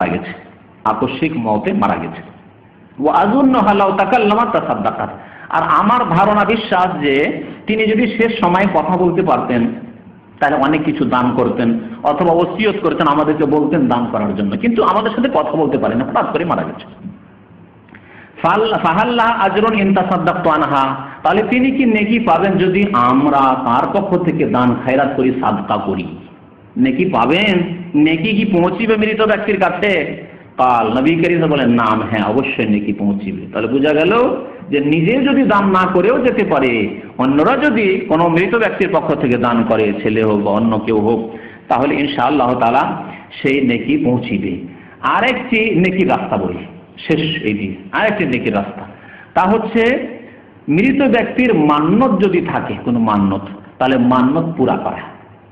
মারা গেছে, আকস্মিক মওতে মারা গেছে। ওয়া আযুন্নাহা লাউ তাকাল্লামা তাসাদ্দাকাত, আর আমার ধারণা বিশ্বাস যে তিনি যদি শেষ সময় কথা বলতে পারতেন তাহলে অনেক কিছু দান করতেন, অথবা ওসিয়ত করতেন, আমাদেরকে বলতেন দান করার জন্য, কিন্তু আমাদের সাথে কথা বলতে পারেন না, হঠাৎ করে মারা গেছে। ফাহাল্লাহ আজরুন ইন তাসাদ্দাকতু আনহা, তাহলে তিনি কি নেকি পাবেন যদি আমরা তার পক্ষ থেকে দান খায়রাত করি, সাদকা করি? নেকি পাবেন? নেকি কি পৌঁছিবে মৃত ব্যক্তির কাছে? কাল নবী করিম বলেন নাম, হ্যাঁ অবশ্যই নেকি পৌঁছিবে। তাহলে বোঝা গেল যে নিজে যদি দান না করেও যেতে পারে, অন্যরা যদি কোনো মৃত ব্যক্তির পক্ষ থেকে দান করে, ছেলে হোক বা অন্য কেউ হোক, তাহলে ইনশাআল্লাহ তাআলা সেই নেকি পৌঁছিবে। আরেকটি নেকির রাস্তা বলি, শেষ এইটি আরেকটি নেকির রাস্তা, তা হচ্ছে মৃত ব্যক্তির মান্যত যদি থাকে, কোনো মান্যত, তাহলে মান্যত পুরা করা।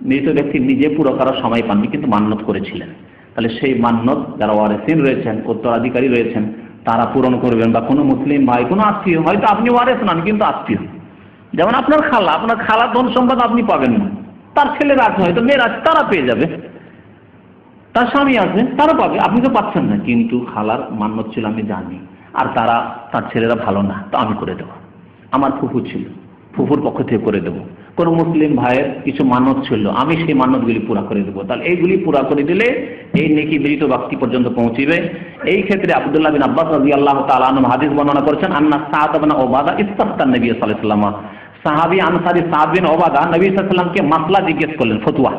মৃত ব্যক্তি নিজে পুরো করার সময় পাননি, কিন্তু মান্যত করেছিলেন, তাহলে সেই মান্যত যারা ওয়ারেসিন রয়েছেন, উত্তরাধিকারী রয়েছেন, তারা পূরণ করবেন। বা কোনো মুসলিম ভাই, কোনো আত্মীয়, হয়তো আপনি ওয়ারেস নন কিন্তু আত্মীয়, যেমন আপনার খালা ধন সম্পদ আপনি পাবেন না, তার ছেলেরা আছে, হয়তো মেয়েরা আছে, তারা পেয়ে যাবে, তার স্বামী আছে, তারা পাবে, আপনি তো পাচ্ছেন না। কিন্তু খালার মান্যত ছিল আমি জানি, আর তার ছেলেরা ভালো না, তো আমি করে দেবো। আমার ফুফু ছিল, ফুফুর পক্ষ থেকে করে দেবো। কোনো মুসলিম ভাইয়ের কিছু মান্যত ছিল, আমি সেই মান্যতগুলি পুরা করে দেবো। তাহলে এইগুলি পুরা করে দিলে এই নেকি মৃত ব্যক্তি পর্যন্ত পৌঁছিবে। এই ক্ষেত্রে আব্দুল্লাহ বিন আব্বাস রাদিয়াল্লাহু তাআলা আনহু হাদিস বর্ণনা করেছেন, আন্না সাদ ইবনে উবাদা ইস্তাফতা নবী সাল্লাল্লাহু আলাইহি ওয়াসাল্লাম, সাহাবী আনসারী সাদ বিন উবাদা নবী সাল্লাল্লাহু আলাইহি ওয়াসাল্লামকে মাসলা জিজ্ঞেস করলেন, ফতোয়া।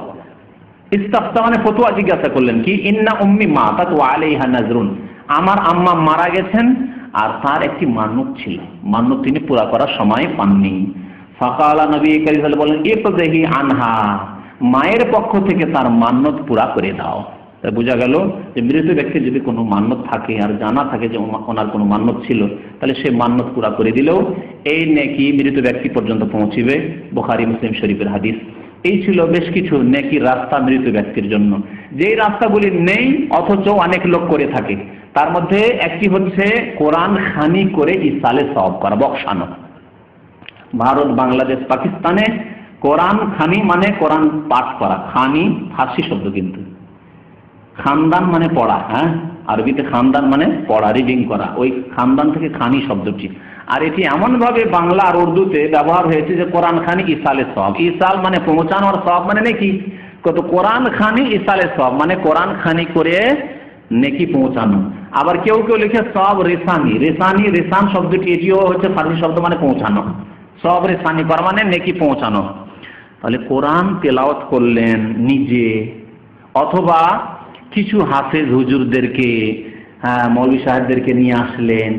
ইস্তাফতা মানে ফতোয়া জিজ্ঞাসা করলেন, কি ইন্না উম্মি মাতাত ওয়া আলাইহা নাজরুন, আমার আম্মা মারা গেছেন আর তার একটি মান্যত ছিল, মান্যত তিনি পুরা করার সময় পাননি। ফাকালা নবী করিম বলেন, ইকযাহি আনহা, মায়ের পক্ষ থেকে তার মান্যত পুরা করে দাও। তাই বোঝা গেল যে মৃত ব্যক্তির যদি কোনো মান্যত থাকে আর জানা থাকে যে ওনার কোনো মান্যত ছিল, তাহলে সে মান্যত পুরা করে দিলেও এই নেকি মৃত ব্যক্তি পর্যন্ত পৌঁছিবে। বুখারী মুসলিম শরীফের হাদিস। এই ছিল বেশ কিছু নেকির রাস্তা মৃত ব্যক্তির জন্য, যেই রাস্তাগুলি নেই অথচ অনেক লোক করে থাকে। তার মধ্যে একটি হচ্ছে কোরআন খানি করে ইসালে সওয়াব করা, বক্সানো। ভারত, বাংলাদেশ, পাকিস্তানে কোরআন খানি মানে কোরআন পাঠ করা, খানি ফার্সি শব্দ, কিন্তু খানদান মানে পড়া, হ্যাঁ আরবিতে খানদান মানে পড়া, রিডিং করা, ওই খানদান থেকে খানি শব্দটি। আর এটি এমন ভাবে বাংলা আর উর্দুতে ব্যবহার হয়েছে যে কোরআন খানি ইসালে সওয়াব, ইসাল মানে পৌঁছানো আর সওয়াব মানে নেকি। কত কোরআন খানি ইসালে সওয়াব মানে কোরআন খানি করে নেকি পৌঁছানো। আবার কেউ কেউ লিখে সওয়াব রেসানি, রেসানি রেসান শব্দটি এটিও হচ্ছে ফার্সি শব্দ, মানে পৌঁছানো। সওয়াব রেসানি করা মানে নেকি পৌঁছানো। তাহলে কোরআন তেলাওয়াত করলেন নিজে, অথবা কিছু হাফেজ হুজুরদেরকে, মৌলভী সাহেবদেরকে নিয়ে আসলেন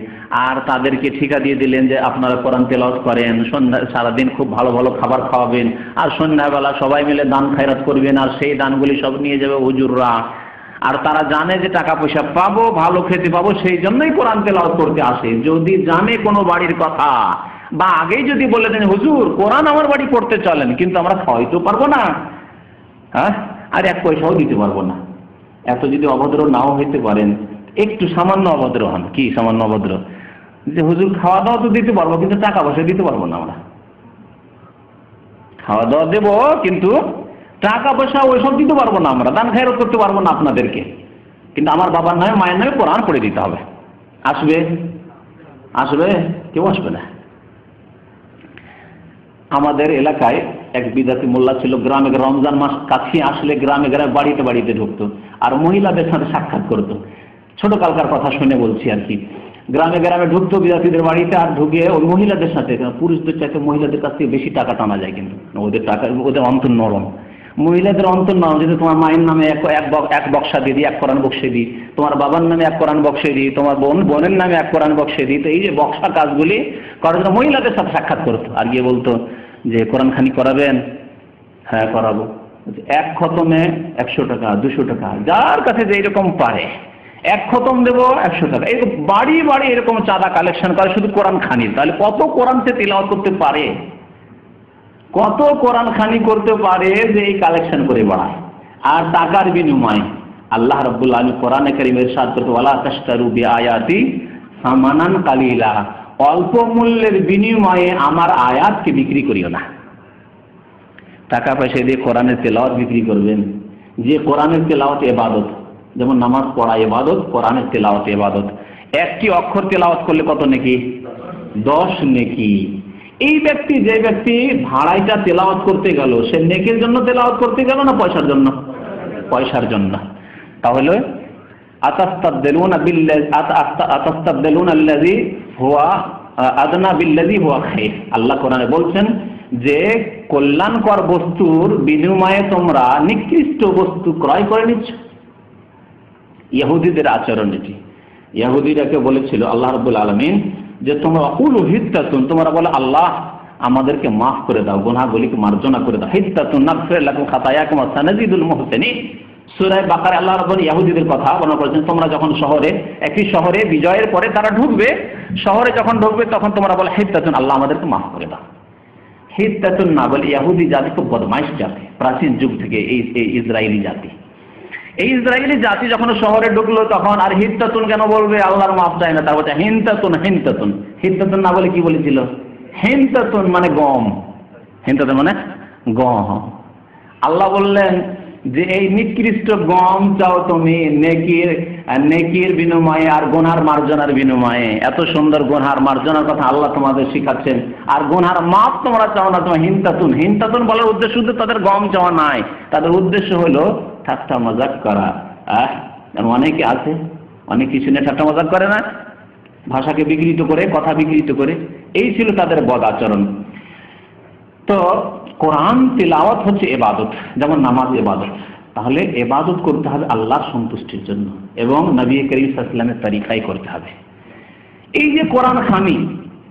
আর তাদেরকে ঠিকা দিয়ে দিলেন যে আপনারা কোরআন তেলাওয়াত করেন, সন্ধ্যা সারাদিন খুব ভালো ভালো খাবার খাওয়াবেন, আর সন্ধ্যাবেলা সবাই মিলে দান খায়রাত করবেন, আর সেই দানগুলি সব নিয়ে যাবে হুজুররা। আর তারা জানে যে টাকা পয়সা পাবো, ভালো খেতে পাবো, সেই জন্যই কোরআন তেলাওয়াত করতে আসে। যদি জানে কোনো বাড়ির কথা, বা আগেই যদি বলে দেন হুজুর কোরআন আমার বাড়ি পড়তে চলেন, কিন্তু আমরা খাওয়াইতেও পারবো না, হ্যাঁ, আর এক পয়সাও দিতে পারবো না, এত যদি অভদ্র নাও হইতে পারেন, একটু সামান্য অভদ্র হন। কি সামান্য অভদ্র? যে হুজুর খাওয়া দাওয়া তো দিতে পারবো, কিন্তু টাকা পয়সা দিতে পারবো না, আমরা খাওয়া দাওয়া দেবো কিন্তু টাকা পয়সা ওইসব দিতে পারবো না, আমরা দান খায়রাত করতে পারবো না আপনাদেরকে, কিন্তু আমার বাবার নামে মায়ের নামে কোরআন পড়ে দিতে হবে। আসবে? আসবে? কেউ আসবে না। আমাদের এলাকায় এক বিদাতি মোল্লা ছিল, গ্রামে রমজান মাস কাছে আসলে গ্রামে গ্রামে বাড়িতে বাড়িতে ঢুকতো আর মহিলাদের সাথে সাক্ষাৎ করতো। ছোট কালকার কথা শুনে বলছি আর কি। গ্রামে গ্রামে ঢুকতো বিদাতিদের বাড়িতে, আর ঢুকে ওই মহিলাদের সাথে, পুরুষদের চাইতে মহিলাদের কাছ থেকে বেশি টাকা টানা যায়, কিন্তু ওদের টাকা, ওদের অন্তর নরম। মহিলাদের অন্তর নরম, যদি তোমার মায়ের নামে এক বক্সা দিয়ে দিই, এক কোরআন বক্সে দিই, তোমার বাবার নামে এক কোরআন বক্সে দিই, তোমার বোনের নামে এক কোরআন বক্সে দিই, তো এই যে বক্সা কাজগুলি করার জন্য মহিলাদের সাথে সাক্ষাৎ করতো। আর গিয়ে বলতো যে কোরআন খানি করাবেন? হ্যাঁ করাবো। এক খতমে 100 টাকা, 200 টাকা, যার কাছে যে এরকম পারে এক খতম দেবো 100 টাকা, এরকম বাড়ি বাড়ি এরকম চাঁদা কালেকশন করে শুধু কোরআন খানি। তাহলে কত কোরআন সে তিলাওয়াত করতে পারে, কত কোরআন খানি করতে পারে যে এই কালেকশন করে বাড়ায়। আর টাকার বিনিময়ে আল্লাহ রাব্বুল আলামিন কোরআনে কারীমে ইরশাদ করতে, ওয়ালা তাশতারু বিআয়াতি সামানান কালিলা, অল্প মূল্যের বিনিময়ে আমার আয়াতকে বিক্রি করিও না। টাকা পয়সা দিয়ে কোরআনের তেলাওয়াত বিক্রি করবেন, যে কোরআনের তেলাওয়াত ইবাদত, যেমন নামাজ পড়া ইবাদত, কোরআনের তেলাওয়াত ইবাদত। একটি অক্ষর তেলাওয়াত করলে কত নেকি? 10 নেকি। এই ব্যক্তি, যে ব্যক্তি ভাড়াইটা তেলাওয়াত করতে গেল, সে নেকির জন্য তেলাওয়াত করতে গেল না পয়সার জন্য? পয়সার জন্য। তাহলে আতাস্তাবদিলুনা আল্লাযী হুয়া আদনা বিল্লাযী হুয়া খায়র। আল্লাহ কোরআনে বলছেন যে কল্যাণকর বস্তুর বিনিময়ে তোমরা নিকৃষ্ট বস্তু ক্রয় করে নিচ্ছ। ইহুদিদের আচরণ এটি। ইহুদিরাকে বলেছিল আল্লাহ রাব্বুল আলামিন যে তোমরা কুলু হিত্তাতুন, তোমরা বলে আল্লাহ আমাদেরকে মাফ করে দাও, গুনাহগুলিকে মার্জনা করে দাও। হিত্তাতুন নাগফির লাকুম খাতায়াকুম ওয়া সানাজিদুল মুহসিনিন। সূরা বাকারায় আল্লাহ রাব্বুল ইহুদিদের কথা বর্ণনা করেছেন, তোমরা যখন একটি শহরে বিজয়ের পরে তারা ঢুকবে, শহরে যখন ঢুকবে তখন তোমরা বলে হিত্তাতুন, আল্লাহ আমাদেরকে মাফ করে দাও। হিত্তাতুন না বলে, ইহুদি জাতি খুব বদমাইশ জাতি, প্রাচীন যুগ থেকে এই ইসরায়েলি জাতি। এই ইসরায়েলি জাতি যখন শহরে ঢুকলো তখন আর হিত্তাতুন কেন বলবে? আল্লাহর মাফ চায় না, তার বলছে হিন্তাতুন। হিন্তাতুন হিত্তাতুন না বলে কি বলেছিল? হিন্তাতুন মানে গম। হিন্তাতুন মানে গম। আল্লাহ বললেন যে এই নিকৃষ্ট গম চাও তুমি নেকির বিনিময়ে আর গুনার মার্জনার বিনিময়ে। এত সুন্দর গুনার মার্জনার কথা আল্লাহ তোমাদের শিখাচ্ছেন, আর গুনার মাপ তোমরা চাও না। তোমার হিন্তাতুন। হিন্তাতুন বলার উদ্দেশ্য শুধু তাদের গম চাওয়া নাই, তাদের উদ্দেশ্য হলো ঠাট্টা মজাক করা। অনেকে আছে, অনেক কিছু নিয়ে ঠাট্টা মজাক করে না, ভাষাকে বিকৃত করে, কথা বিকৃত করে। এই ছিল তাদের বদ আচরণ। তো কোরআন তিলাওয়াত হচ্ছে ইবাদত, যেমন নামাজ ইবাদত। তাহলে ইবাদত করতে হবে আল্লাহর সন্তুষ্টির জন্য এবং নবী করিম সাল্লাল্লাহু আলাইহি ওয়াসাল্লামের তরিকায় করতে হবে। এই যে কোরআন খানি,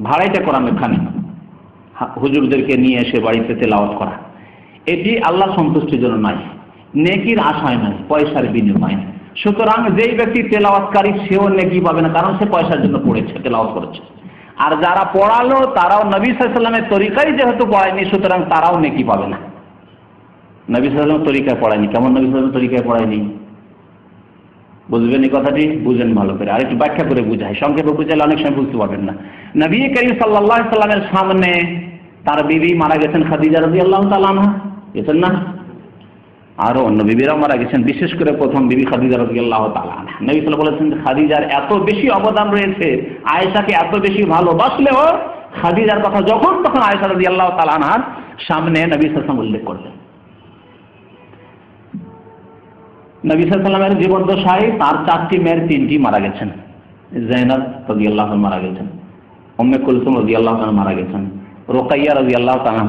ভাড়াইটা কোরআনের খানি, হুজুরদেরকে নিয়ে এসে বাড়িতে তেলাওয়াত করা, এটি আল্লাহ সন্তুষ্টির জন্য নয়, নেকির আশায় নয়, পয়সার বিনিময়ে। সুতরাং যেই ব্যক্তি তেলাওয়াতকারী সেও নেকি পাবে না, কারণ সে পয়সার জন্য পড়েছে, তেলাওয়াত করেছে। আর যারা পড়ালো তারাও নবী সাল্লাল্লাহু আলাইহি ওয়াসাল্লামের তরিকায় যেহেতু পড়ায়নি, সুতরাং তারাও নেকি পাবে না। নবী সাল্লাল্লাহু আলাইহি ওয়াসাল্লামের তরিকায় পড়ায়নি। কেমন নবী সাল্লাল্লাহু আলাইহি ওয়াসাল্লামের তরিকায় পড়ায়নি? বুঝবেন এই কথাটি? বুঝেন ভালো করে, আর একটু ব্যাখ্যা করে বুঝাই। সংক্ষেপে বুঝাইলে অনেক সময় বুঝতে পারবেন না। নবী করিম সাল্লাল্লাহু আলাইহি ওয়াসাল্লামের সামনে তার বিবি মারা গেছেন, খাদিজা রাদিয়াল্লাহু তাআলা আনহা, গেছেন না? আরো অন্য বিবিরাও মারা গেছেন, বিশেষ করে প্রথম বিবি খাদিজা রাদিয়াল্লাহু তাআলা আনহা। নবী সাল্লাল্লাহু আলাইহি ওয়াসাল্লাম বলেছেন যে খাদিজার এত বেশি অবদান রয়েছে, আয়েশাকে এত বেশি ভালোবাসলেও খাদিজার কথা যখন তখন আয়েশা রাদিয়াল্লাহু তাআলা আনহার সামনে নবী সাল্লাল্লাহু আলাইহি ওয়াসাল্লাম উল্লেখ করতেন। নবী সাল্লাল্লাহু আলাইহি ওয়াসাল্লামের জীবদ্দশায় তার 4টি মেয়ের 3টি মারা গেছেন। যায়েনব রাদিয়াল্লাহু আনহা মারা গেছেন, উম্মে কুলসুম রাদিয়াল্লাহু আনহা মারা গেছেন, রুকাইয়া রাদিয়াল্লাহু তাআলা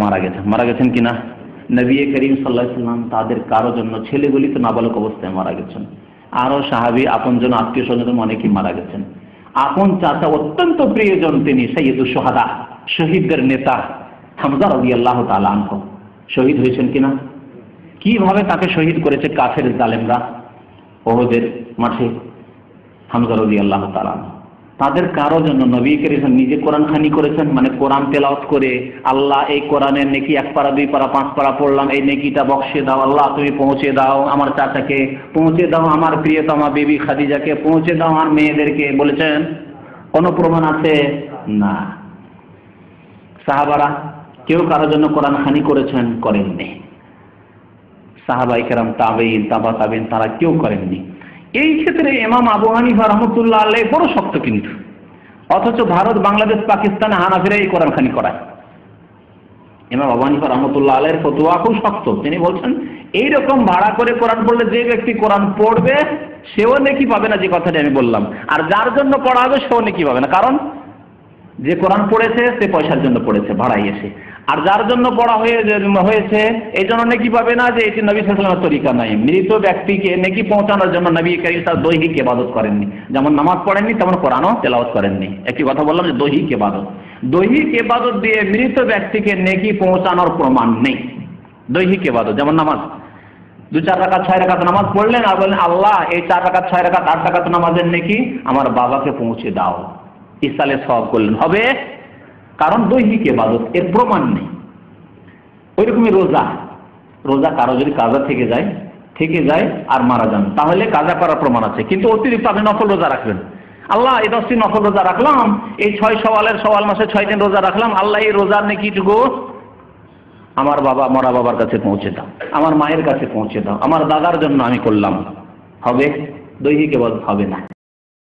মারা গেছেন কিনা? নবী করিম সাল্লাল্লাহু আলাইহি ওয়াসাল্লাম তাদের কারো জন্য, ছেলেগুলি তো নাবালক অবস্থায় মারা গেছেন, আরো সাহাবী আপনজন আত্মীয় স্বজন অনেকেই মারা গেছেন। আপন চাচা অত্যন্ত প্রিয়জন তিনি সাইয়্যিদুশ শুহাদা, শহীদদের নেতা হামজা রাদিয়াল্লাহু তাআলা আনহু শহীদ হয়েছেন কিনা? কিভাবে তাকে শহীদ করেছে কাফের জালেমরা উহুদের মাঠে, হামজা রাদিয়াল্লাহু তাআলা। তাদের কারো জন্য নবী করিম নিজে কোরআন খানি করেছেন, মানে কোরআন তেলাওয়াত করে আল্লাহ এই কোরআনের নেকি 1 পারা 2 পারা 5 পারা পড়লাম, এই নেকিটা বক্সে দাও আল্লাহ, তুমি পৌঁছে দাও আমার চাচাকে, পৌঁছে দাও আমার প্রিয়তমা বিবি খাদিজাকে, পৌঁছে দাও আমার মেয়েদেরকে, বলেছেন? কোনো প্রমাণ আছে? না। সাহাবারা কেউ কারোর জন্য কোরআন খানি করেছেন? করেননি। সাহাবায়ে কেরাম, তাবেঈন, তাবা তাবেঈন, তারা কেউ করেননি। এই ক্ষেত্রে ইমাম আবু হানিফা রাহমাতুল্লাহ আলাইহি বড় শক্ত কিন্তু, অথচ ভারত, বাংলাদেশ, পাকিস্তানে হানাফিরা এই কোরআন খানি করায়। ইমাম আবু হানিফা রাহমাতুল্লাহ আলাইহির ফতোয়া খুব শক্ত। তিনি বলছেন এইরকম ভাড়া করে কোরআন পড়লে যে ব্যক্তি কোরআন পড়বে সেও নেকি পাবে না, যে কথাটি আমি বললাম, আর যার জন্য পড়া হবে সেও নেকি পাবে না। কারণ যে কোরআন পড়েছে সে পয়সার জন্য পড়েছে ভাড়াই এসে, আর যার জন্য পড়া হয়েছে এই জন্য নেকি পাবে না, যে এটি নবী সাল্লাল্লাহু আলাইহি ওয়াসাল্লামের তরিকা নাই। মৃত ব্যক্তিকে নেকি পৌঁছানোর জন্য নবী করিম সাল্লাল্লাহু আলাইহি ওয়াসাল্লাম দৈহিক ইবাদত করেননি, যেমন নামাজ পড়েননি তেমন কোরআনও তেলাওয়াত করেননি। একটি কথা বললাম যে দৈহিক ইবাদত, দৈহিক ইবাদত দিয়ে মৃত ব্যক্তিকে নেকি পৌঁছানোর প্রমাণ নেই। দৈহিক ইবাদত যেমন নামাজ, 2-4 রাকাত 6 রাকাত নামাজ পড়লেন আর বললেন আল্লাহ এই 4 রাকাত 6 রাকাত 8 রাকাত নামাজের নেকি আমার বাবাকে পৌঁছে দাও, ইসালে সওয়াব করলেন, হবে? কারণ দৈহিক ইবাদত, এর প্রমাণ নেই। ওইরকমই রোজা কারো যদি কাজা থেকে যায় আর মারা যান, তাহলে কাজা করার প্রমাণ আছে, কিন্তু অতিরিক্ত আপনি নফল রোজা রাখবেন। আল্লাহ এই 10 দিন নফল রোজা রাখলাম, এই 6 সওয়াল মাসে 6 দিন রোজা রাখলাম, আল্লাহ এই রোজার নেকিটুকু আমার বাবা, মরা বাবার কাছে পৌঁছে দাও, আমার মায়ের কাছে পৌঁছে দাও, আমার দাদার জন্য আমি করলাম, হবে? দৈহিক ইবাদত হবে না।